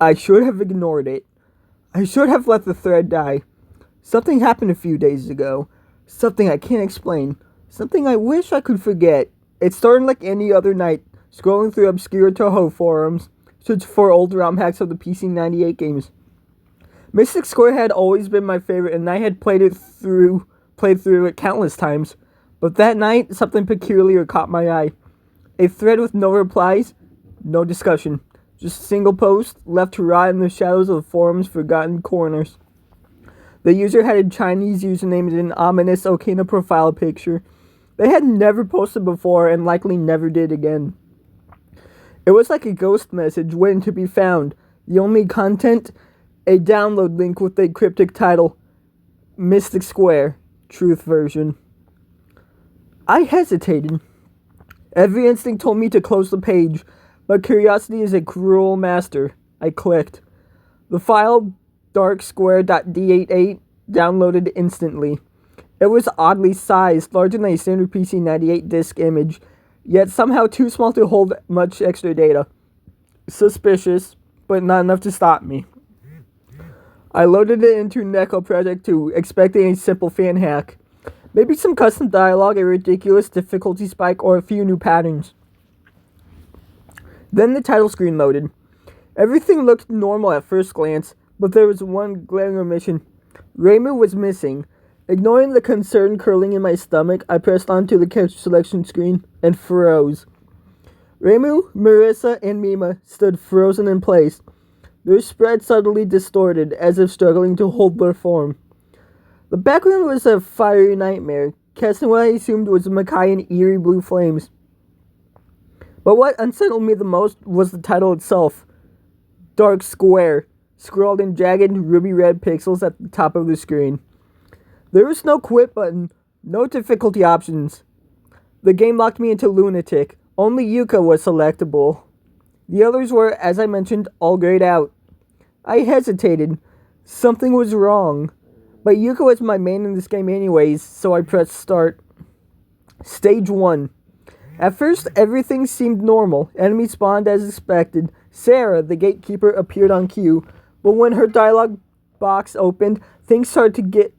I should have ignored it. I should have let the thread die. Something happened a few days ago. Something I can't explain. Something I wish I could forget. It started like any other night, scrolling through obscure Touhou forums, searching for old ROM hacks of the PC-98 games. Mystic Square had always been my favorite, and I had played through it countless times. But that night, something peculiar caught my eye. A thread with no replies, no discussion. Just a single post, left to rot in the shadows of the forum's forgotten corners. The user had a Chinese username and an ominous Okina profile picture. They had never posted before and likely never did again. It was like a ghost message waiting to be found. The only content? A download link with a cryptic title. Mystic Square, Truth Version. I hesitated. Every instinct told me to close the page, but curiosity is a cruel master. I clicked. The file darksquare.d88 downloaded instantly. It was oddly sized, larger than a standard PC-98 disk image, yet somehow too small to hold much extra data. Suspicious, but not enough to stop me. I loaded it into Neko Project 2, expecting a simple fan hack. Maybe some custom dialogue, a ridiculous difficulty spike, or a few new patterns. Then the title screen loaded. Everything looked normal at first glance, but there was one glaring omission. Reimu was missing. Ignoring the concern curling in my stomach, I pressed onto the character selection screen and froze. Reimu, Marissa, and Mima stood frozen in place, their spread subtly distorted, as if struggling to hold their form. The background was a fiery nightmare, casting what I assumed was Makai in eerie blue flames. But what unsettled me the most was the title itself. Dark Square, scrawled in jagged ruby red pixels at the top of the screen. There was no quit button, no difficulty options. The game locked me into lunatic. Only Yuka was selectable. The others were, as I mentioned, all grayed out. I hesitated. Something was wrong. But Yuka was my main in this game anyways, so I pressed start. Stage 1. At first, everything seemed normal. Enemies spawned as expected. Sarah, the gatekeeper, appeared on cue. But when her dialogue box opened, things started to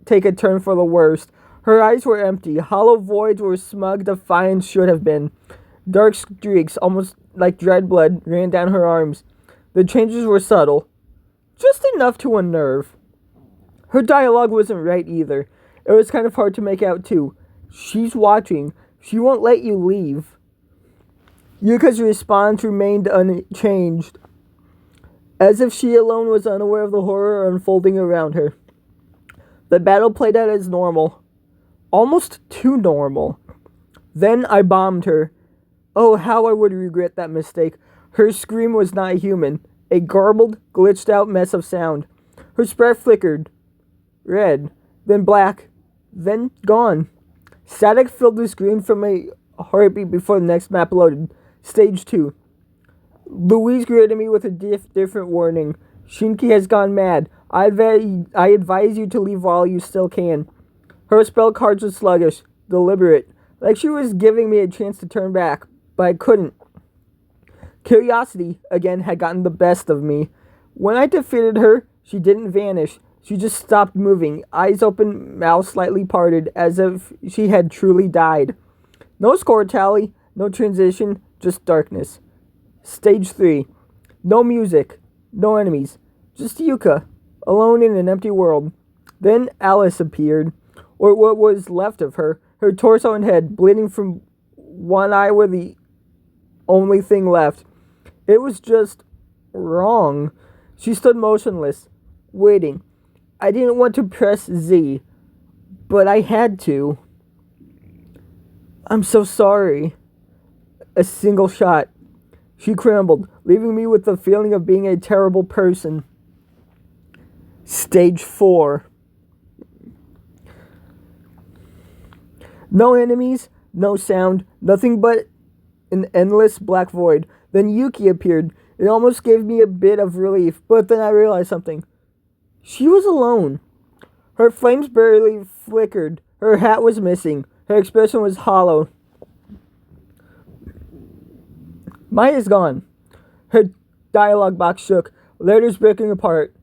take a turn for the worst. Her eyes were empty. Hollow voids where smug defiance should have been. Dark streaks, almost like dried blood, ran down her arms. The changes were subtle. Just enough to unnerve. Her dialogue wasn't right either. It was kind of hard to make out too. She's watching. She won't let you leave. Yuka's response remained unchanged, as if she alone was unaware of the horror unfolding around her. The battle played out as normal. Almost too normal. Then I bombed her. Oh, how I would regret that mistake. Her scream was not human. A garbled, glitched out mess of sound. Her spread flickered. Red. Then black. Then gone. Static filled the screen from a heartbeat before the next map loaded. Stage 2. Louise greeted me with a different warning. Shinki has gone mad. I advise you to leave while you still can. Her spell cards were sluggish, deliberate, like she was giving me a chance to turn back, but I couldn't. Curiosity, again, had gotten the best of me. When I defeated her, she didn't vanish. She just stopped moving, eyes open, mouth slightly parted, as if she had truly died. No score tally, no transition, just darkness. Stage 3. No music, no enemies, just Yuka, alone in an empty world. Then Alice appeared, or what was left of her, her torso and head bleeding from one eye were the only thing left. It was just wrong. She stood motionless, waiting. I didn't want to press Z, but I had to. I'm so sorry. A single shot. She crumbled, leaving me with the feeling of being a terrible person. Stage 4. No enemies, no sound, nothing but an endless black void. Then Yuki appeared. It almost gave me a bit of relief, but then I realized something. She was alone. Her flames barely flickered. Her hat was missing. Her expression was hollow. Maya's gone. Her dialogue box shook, letters breaking apart.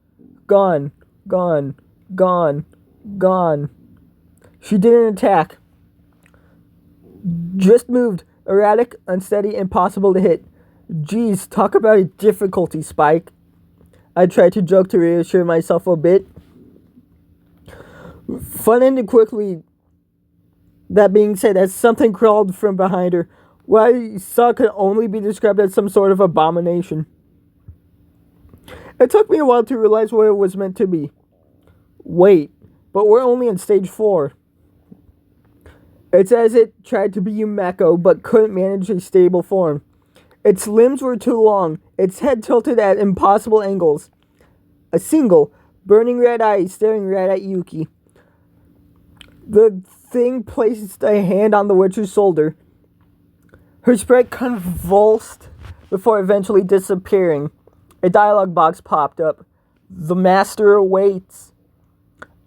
Gone, gone, gone, gone. She didn't attack. Just moved, erratic, unsteady, impossible to hit. Geez, talk about a difficulty spike. I tried to joke to reassure myself a bit. Fun ended quickly. That being said, as something crawled from behind her, what I saw could only be described as some sort of abomination. It took me a while to realize what it was meant to be. Wait, but we're only on stage 4. It's as it tried to be Yumeko, but couldn't manage a stable form. Its limbs were too long, its head tilted at impossible angles. A single, burning red eye staring right at Yuki. The thing placed a hand on the witcher's shoulder. Her sprite convulsed before eventually disappearing. A dialogue box popped up. The master awaits.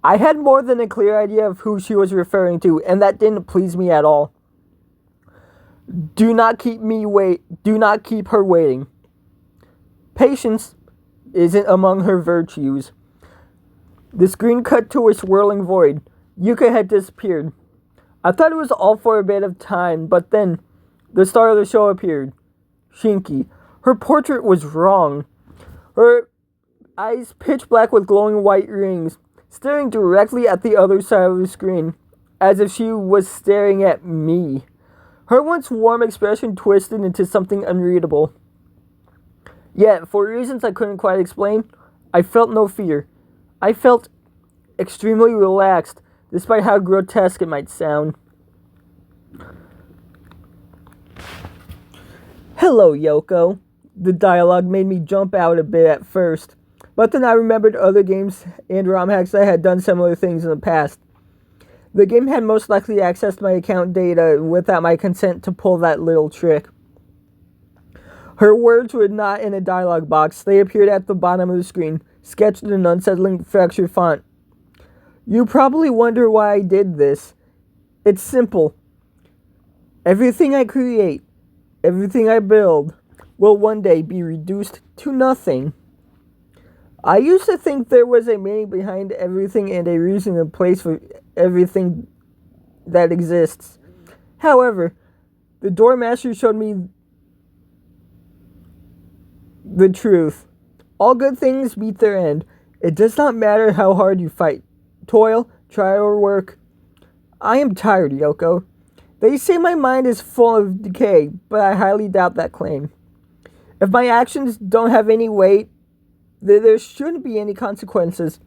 I had more than a clear idea of who she was referring to, and that didn't please me at all. Do not keep her waiting. Patience isn't among her virtues. The screen cut to a swirling void. Yuka had disappeared. I thought it was all for a bit of time, but then the star of the show appeared. Shinki. Her portrait was wrong. Her eyes pitch black with glowing white rings, staring directly at the other side of the screen, as if she was staring at me. Her once warm expression twisted into something unreadable. Yet, for reasons I couldn't quite explain, I felt no fear. I felt extremely relaxed, despite how grotesque it might sound. Hello, Yoko. The dialogue made me jump out a bit at first, but then I remembered other games and ROM hacks that had done similar things in the past. The game had most likely accessed my account data without my consent to pull that little trick. Her words were not in a dialogue box. They appeared at the bottom of the screen, sketched in an unsettling fractured font. You probably wonder why I did this. It's simple. Everything I create, everything I build, will one day be reduced to nothing. I used to think there was a meaning behind everything and a reason and place for everything that exists. However, the Doormaster showed me the truth. All good things meet their end. It does not matter how hard you fight, toil, try, or work. I am tired, Yoko. They say my mind is full of decay, but I highly doubt that claim. If my actions don't have any weight, there shouldn't be any consequences.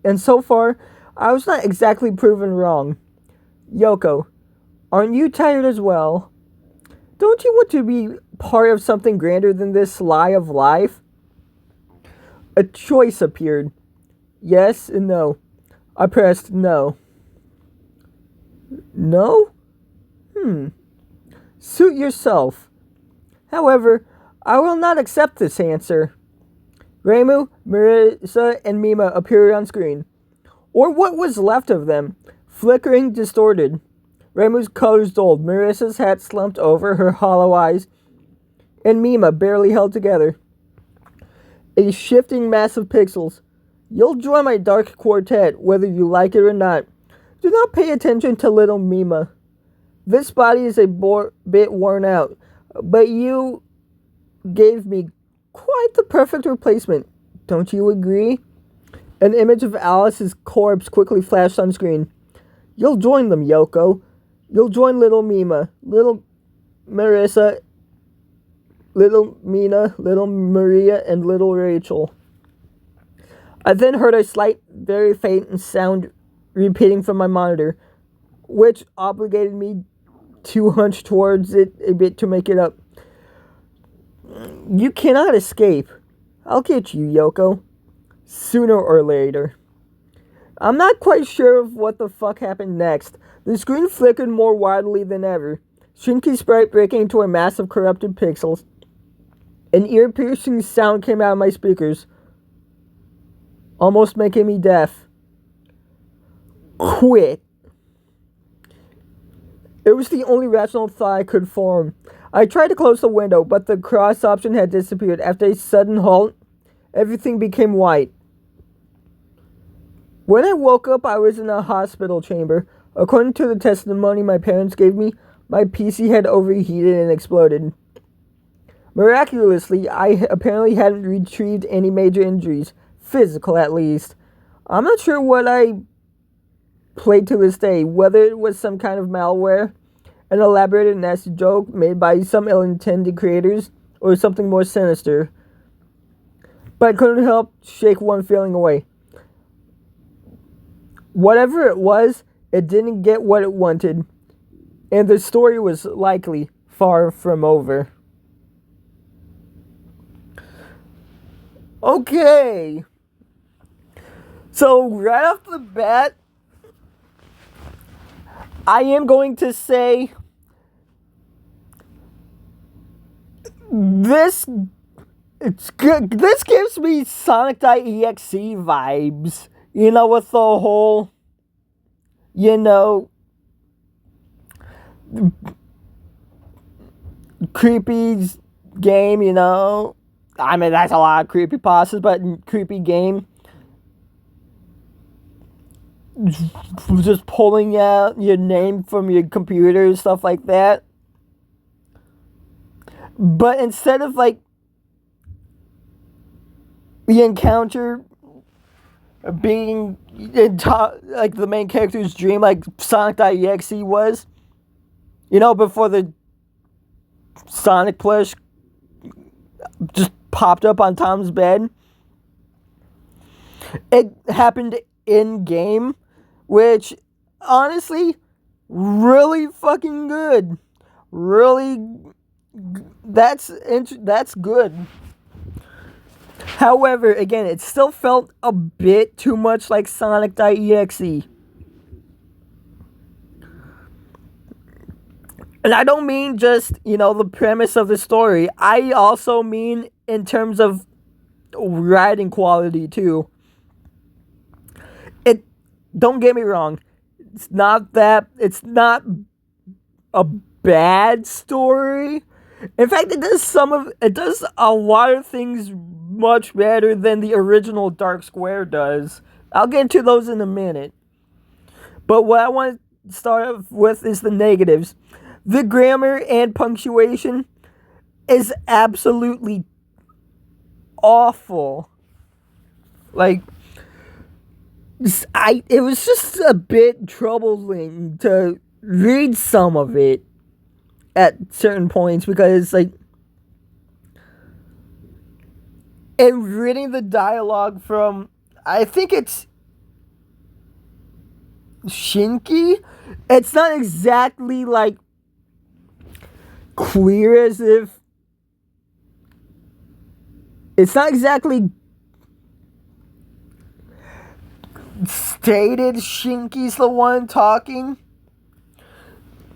And so far, I was not exactly proven wrong. Yoko, aren't you tired as well? Don't you want to be part of something grander than this lie of life? A choice appeared. Yes and no. I pressed no. No? Suit yourself. However, I will not accept this answer. Reimu, Marissa, and Mima appeared on screen. Or what was left of them, flickering, distorted. Reimu's colors dulled, Marissa's hat slumped over her hollow eyes, and Mima barely held together. A shifting mass of pixels. You'll join my dark quartet, whether you like it or not. Do not pay attention to little Mima. This body is a bit worn out, but you gave me quite the perfect replacement. Don't you agree? An image of Alice's corpse quickly flashed on screen. You'll join them, Yoko. You'll join little Mima, little Marissa, little Mina, little Maria, and little Rachel. I then heard a slight, very faint sound repeating from my monitor, which obligated me to hunch towards it a bit to make it up. You cannot escape. I'll get you, Yoko. Sooner or later. I'm not quite sure of what the fuck happened next. The screen flickered more wildly than ever. Shinki's sprite breaking into a mass of corrupted pixels. An ear-piercing sound came out of my speakers, almost making me deaf. Quit. It was the only rational thought I could form. I tried to close the window, but the cross option had disappeared. After a sudden halt, everything became white. When I woke up, I was in a hospital chamber. According to the testimony my parents gave me, my PC had overheated and exploded. Miraculously, I apparently hadn't retrieved any major injuries, physical at least. I'm not sure what I played to this day, whether it was some kind of malware, an elaborate and nasty joke made by some ill-intended creators, or something more sinister. But I couldn't help shake one feeling away. Whatever it was, it didn't get what it wanted, and the story was likely far from over. Okay. So, right off the bat, I am going to say this gives me Sonic.exe vibes. You know, with the whole, creepy game, I mean, that's a lot of creepypastas, but creepy game. Just pulling out your name from your computer and stuff like that. But instead of, like, the encounter being like the main character's dream, like Sonic.exe was, before the Sonic plush just popped up on Tom's bed. It happened in game, which honestly, really fucking good. Really, that's good. However, again, it still felt a bit too much like Sonic.exe. And I don't mean just, the premise of the story. I also mean in terms of writing quality, too. Don't get me wrong. It's not a bad story. In fact, it does a lot of things much better than the original Dark Square does. I'll get into those in a minute. But what I want to start off with is the negatives. The grammar and punctuation is absolutely awful. Like, it was just a bit troubling to read some of it at certain points, because, like, in reading the dialogue from, I think it's Shinki, it's not exactly, like, clear as if it's not exactly stated Shinki's the one talking.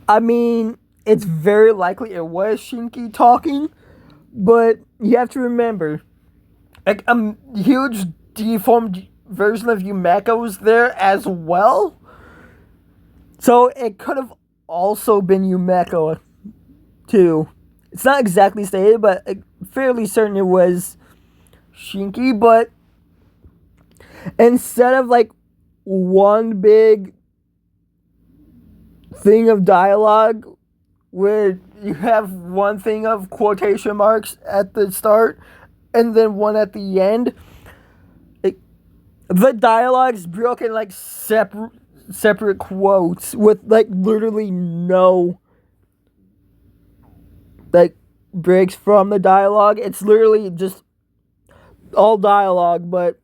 I mean, it's very likely it was Shinki talking, but you have to remember, like, a huge deformed version of Yumeko was there as well. So it could have also been Yumeko too. It's not exactly stated, but fairly certain it was Shinki. But instead of, like, one big thing of dialogue where you have one thing of quotation marks at the start and then one at the end, the dialogue's broken like separate quotes with, like, literally no, like, breaks from the dialogue. It's literally just all dialogue, but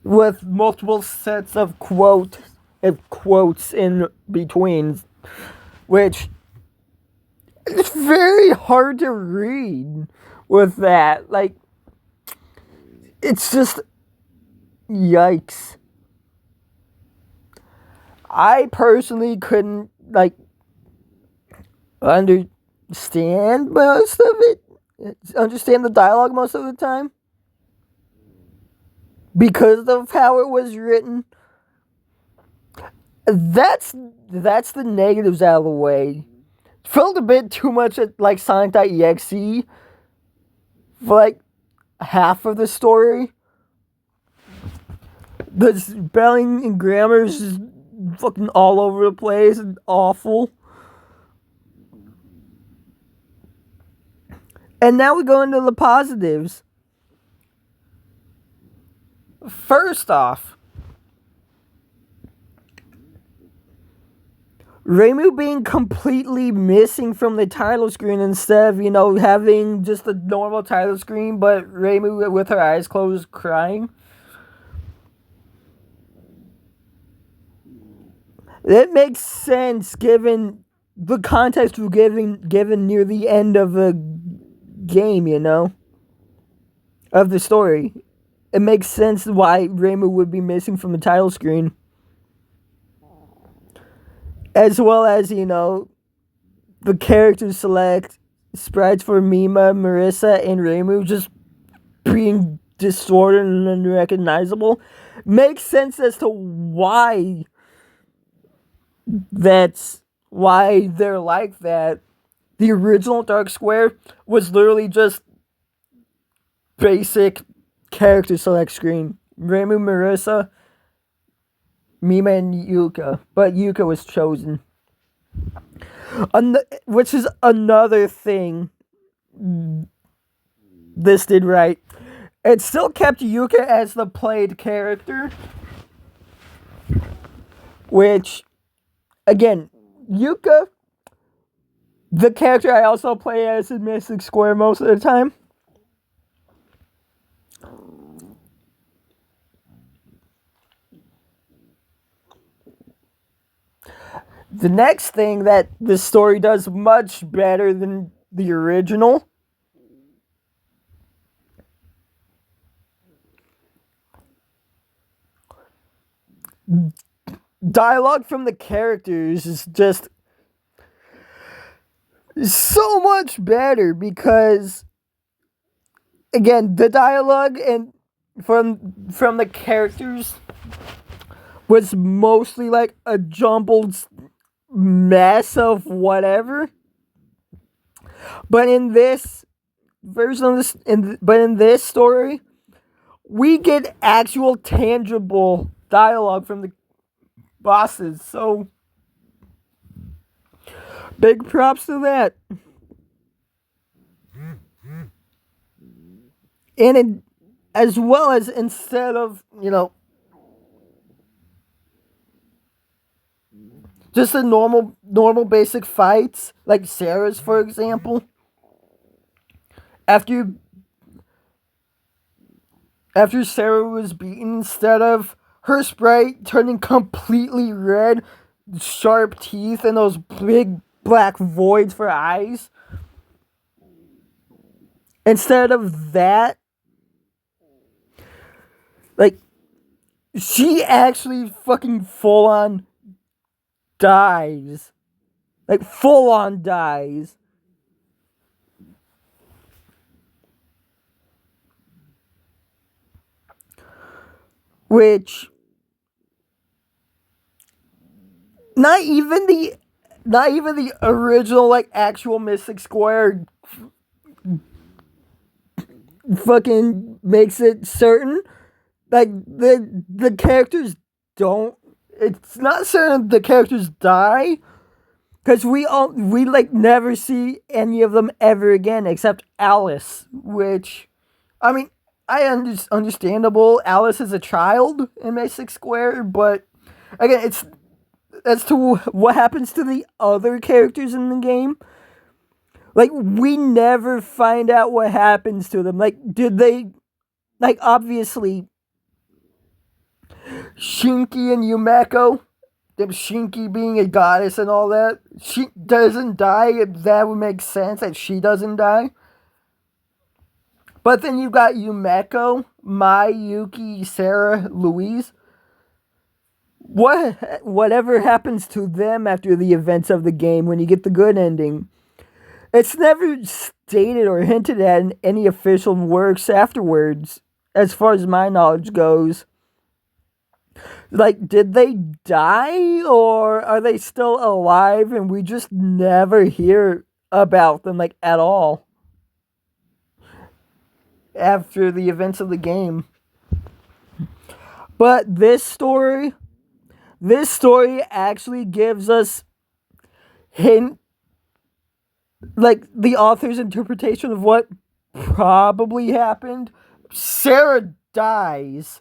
with multiple sets of quotes in between, which it's very hard to read with that. Like, it's just yikes. I personally couldn't, like, understand most of it, understand the dialogue most of the time, because of how it was written. That's the negatives out of the way. felt a bit too much like Sonic.exe for like half of the story. The spelling and grammar is just fucking all over the place and awful. And now we go into the positives. First off, Reimu being completely missing from the title screen instead of, having just a normal title screen, but Reimu with her eyes closed crying. It makes sense given the context we're given near the end of the game, of the story. It makes sense why Reimu would be missing from the title screen. As well as, the character select sprites for Mima, Marissa, and Reimu just being distorted and unrecognizable. Makes sense as to why they're like that. The original Dark Square was literally just basic character select screen. Reimu, Marissa, Mima, and Yuka. But Yuka was chosen. Which is another thing this did right. It still kept Yuka as the played character. Which, again, Yuka, the character I also play as in Mystic Square most of the time. The next thing that the story does much better than the original dialogue from the characters is just so much better because, again, the dialogue and from the characters was mostly like a jumbled mess of whatever. But in this version of this, in this story, we get actual tangible dialogue from the bosses. So big props to that. And as well as instead of, just the normal basic fights, like Sarah's, for example. After Sarah was beaten, instead of her sprite turning completely red, sharp teeth, and those big black voids for eyes, instead of that, like, she actually fucking full on dies. Like, full on dies. Which, not even the original, like, actual Mystic Square fucking makes it certain. Like, the characters don't, it's not certain the characters die, because we like never see any of them ever again except Alice, which, I mean, understandable. Alice is a child in Mystic Square, but again, it's as to what happens to the other characters in the game. Like, we never find out what happens to them. Like, did they, like, obviously, Shinki and Yumeko, Shinki being a goddess and all that, she doesn't die. That would make sense that she doesn't die. But then you've got Yumeko, Mai, Yuki, Sarah, Louise. Whatever happens to them after the events of the game when you get the good ending, it's never stated or hinted at in any official works afterwards, as far as my knowledge goes. Like, did they die or are they still alive and we just never hear about them, like, at all after the events of the game? But this story actually gives us hint, like, the author's interpretation of what probably happened. Sarah dies.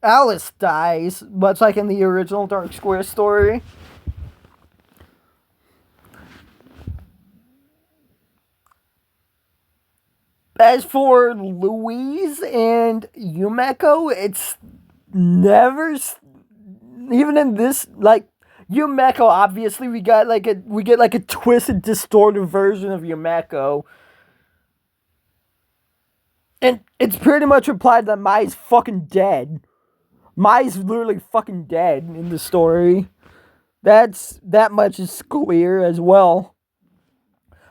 Alice dies, much like in the original Dark Square story. As for Louise and Yumeko, it's never, even in this, like, Yumeko, obviously we get like a twisted, distorted version of Yumeko. And it's pretty much implied that Mai's fucking dead. Mai's literally fucking dead in the story. That much is clear as well.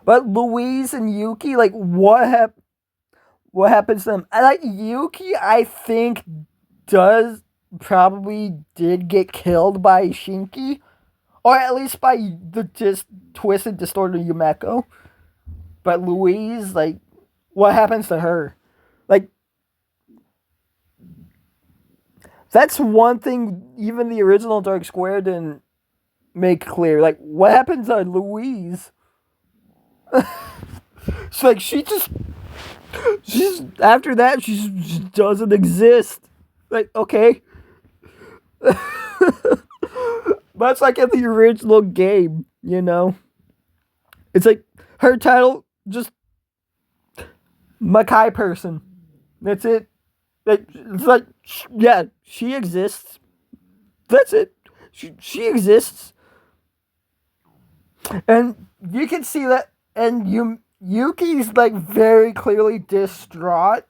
But Louise and Yuki, like, what happens to them? Like, Yuki, I think, did get killed by Shinki, or at least by the just twisted, distorted Yumeko. But Louise, like, what happens to her? Like, that's one thing even the original Dark Square didn't make clear. Like, what happens to Louise? It's like she's after that she just doesn't exist. Like, okay. But it's like in the original game, you know? It's like her title, just Makai person. That's it. Like, it's like, yeah, she exists. That's it. She exists. And you can see that, and Yuki's, like, very clearly distraught,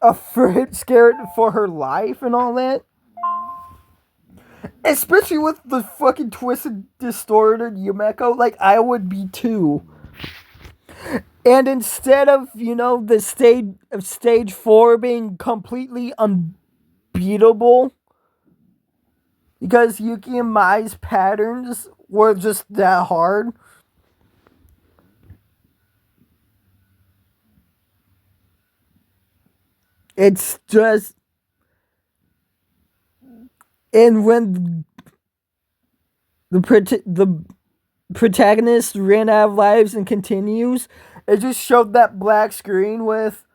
afraid, scared for her life and all that. Especially with the fucking twisted, distorted Yumeko, like, I would be too. And instead of, the stage 4 being completely unbeatable, because Yuki and Mai's patterns were just that hard, it's just, and when the protagonist ran out of lives and continues, it just showed that black screen with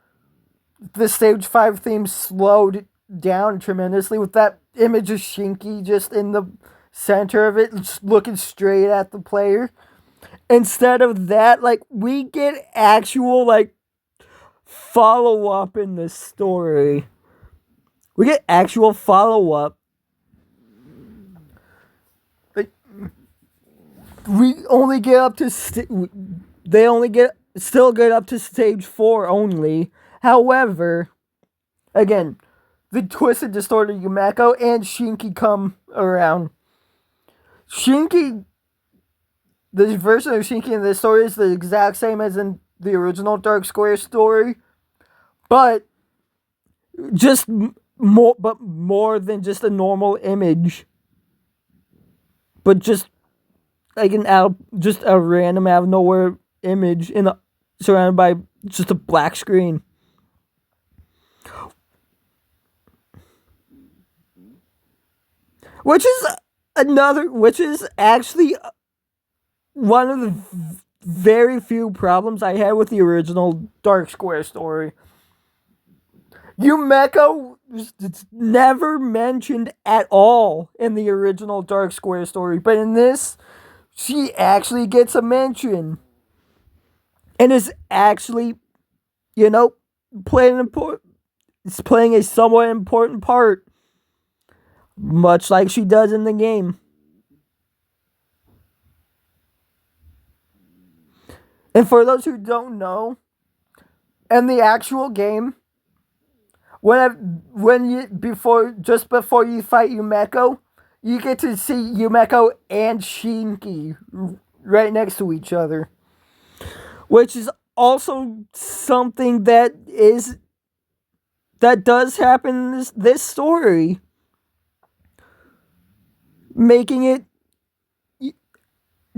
the stage 5 theme slowed down tremendously, with that image of Shinki just in the center of it, just looking straight at the player. Instead of that, like, we get actual, like, follow-up in this story. We get actual follow-up. Like, we only get up to still get up to stage 4 only. However, again, the twisted, distorted Yumeko and Shinki come around. Shinki, the version of Shinki in this story is the exact same as in the original Dark Square story, but just more than just a normal image, but just like just a random out of nowhere image surrounded by just a black screen. Which is actually one of the very few problems I had with the original Dark Square story. Yumeko was never mentioned at all in the original Dark Square story, but in this, she actually gets a mention. And is actually, playing a somewhat important part, much like she does in the game. And for those who don't know, in the actual game, just before you fight Yumeko, you get to see Yumeko and Shinki right next to each other, which is also something that does happen in this story. making it,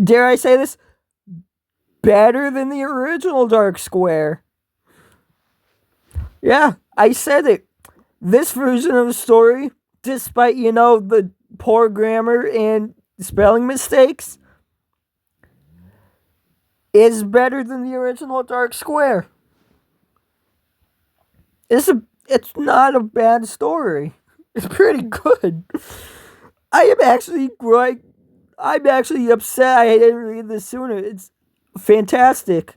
dare I say this, better than the original Dark Square. Yeah, I said it. This version of the story, despite, the poor grammar and spelling mistakes, is better than the original Dark Square. It's not a bad story. It's pretty good. I'm actually upset I didn't read this sooner. It's fantastic.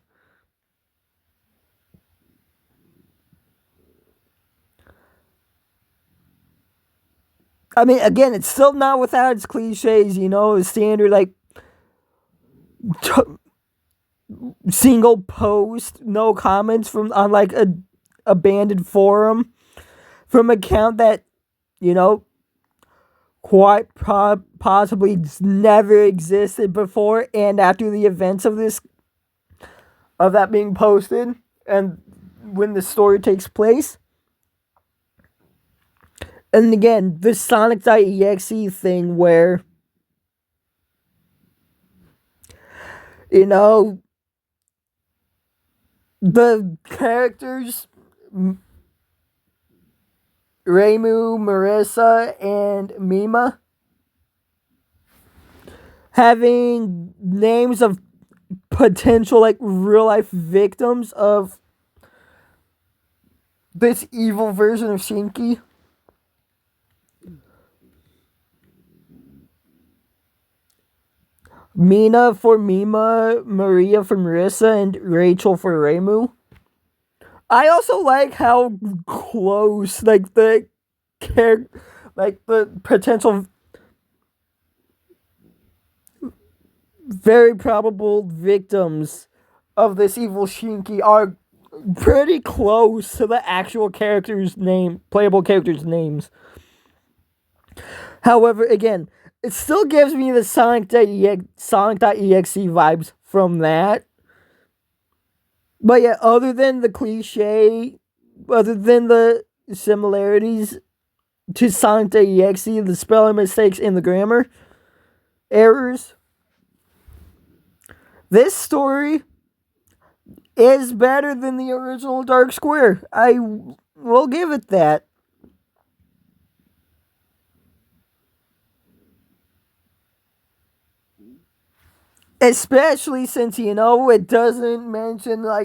I mean, again, it's still not without its cliches, the standard, t- single post, no comments on, a abandoned forum from an account that, quite possibly never existed before and after the events of that being posted and when the story takes place. And again, the Sonic.exe thing where, the characters, Reimu, Marissa, and Mima, having names of potential, real life victims of this evil version of Shinki. Mina for Mima, Maria for Marissa, and Rachel for Reimu. I also like how close, the potential very probable victims of this evil Shinki are pretty close to the actual playable characters' names. However, again, it still gives me the Sonic.exe vibes from that. But yeah, other than the cliche, other than the similarities to Sonic.exe, the spelling mistakes and the grammar errors, this story is better than the original Dark Square. I will give it that. Especially since, it doesn't mention, I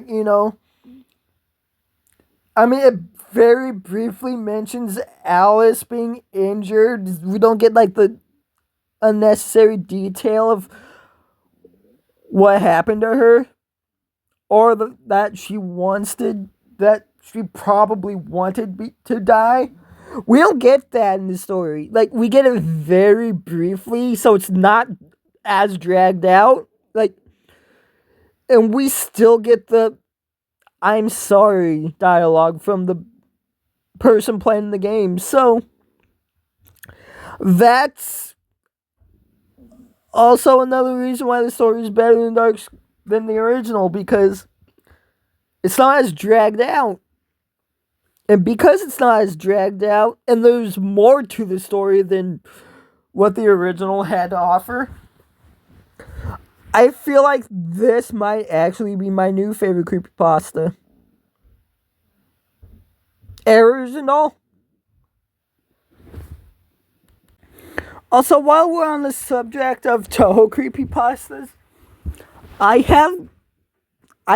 mean, it very briefly mentions Alice being injured. We don't get, the unnecessary detail of what happened to her. Or that she probably wanted to die. We don't get that in the story. We get it very briefly, so it's not as dragged out. And we still get the "I'm sorry" dialogue from the person playing the game. So that's also another reason why the story is better than the original, because it's not as dragged out. And because it's not as dragged out, and there's more to the story than what the original had to offer, I feel like this might actually be my new favorite creepypasta. Errors and all. Also, while we're on the subject of Touhou creepypastas, I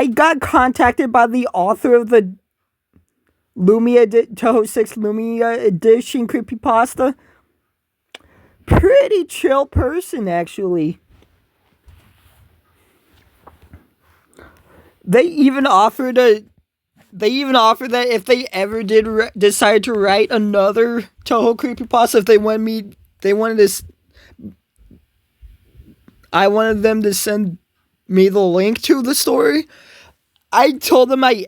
got contacted by the author of the Touhou 6 Lumia edition creepypasta. Pretty chill person, actually. They even offered that if they ever did decide to write another Touhou creepypasta, I wanted them to send me the link to the story. I told them I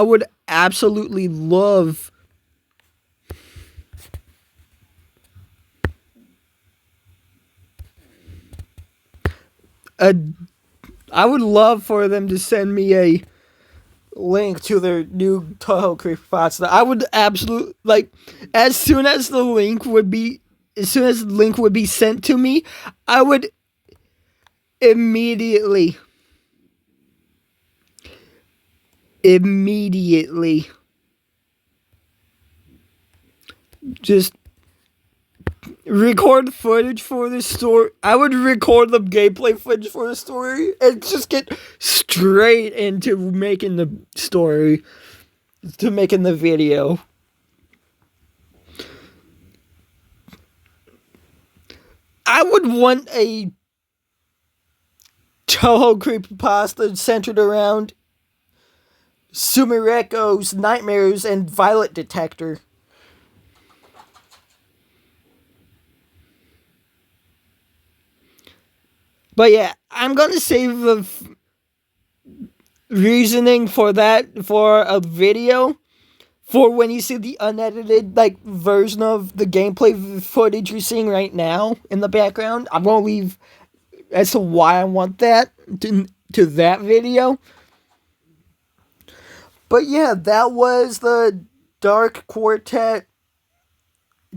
would absolutely love I would love for them to send me a link to their new Touhou creepypasta. I would absolutely, as soon as the link would be as soon as the link would be sent to me, I would immediately just record footage for the story. I would record the gameplay footage for the story and just get straight into making the story, to making the video. I would want a Touhou creepypasta centered around Sumireko's nightmares and Violet Detector. But yeah, I'm gonna save the reasoning for that for a video for when you see the unedited version of the gameplay footage you're seeing right now in the background. I'm gonna leave as to why I want that to that video. But yeah, that was the Dark Quartet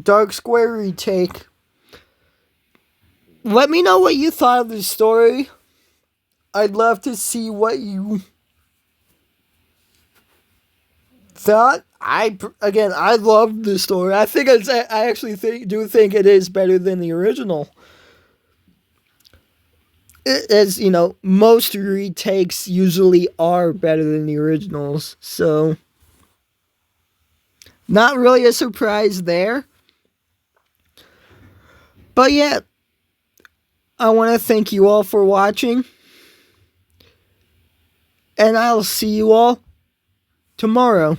Dark Square retake. Let me know what you thought of the story. I'd love to see what you thought. I love the story. I actually think it is better than the original. As you know, most retakes usually are better than the originals, so not really a surprise there. But yeah, I want to thank you all for watching, and I'll see you all tomorrow.